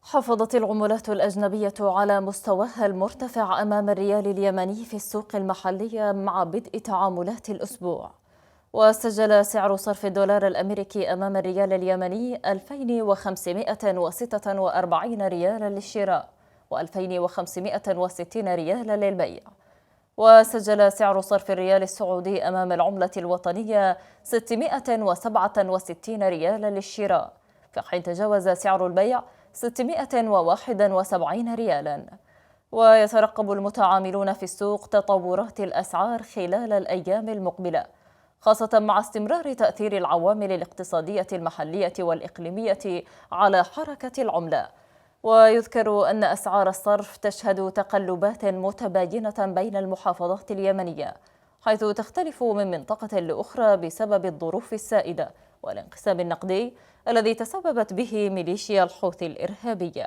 حافظت العملات الأجنبية على مستواها المرتفع أمام الريال اليمني في السوق المحلية مع بدء تعاملات الأسبوع. وسجل سعر صرف الدولار الأمريكي أمام الريال اليمني 2546 ريالا للشراء و2560 ريالا للبيع. وسجل سعر صرف الريال السعودي أمام العملة الوطنية 667 ريالا للشراء، في حين تجاوز سعر البيع 671 ريالا. ويترقب المتعاملون في السوق تطورات الأسعار خلال الأيام المقبلة، خاصة مع استمرار تأثير العوامل الاقتصادية المحلية والإقليمية على حركة العملة. ويذكر أن أسعار الصرف تشهد تقلبات متباينة بين المحافظات اليمنية، حيث تختلف من منطقة لأخرى بسبب الظروف السائدة والانقسام النقدي الذي تسببت به ميليشيا الحوثي الإرهابية.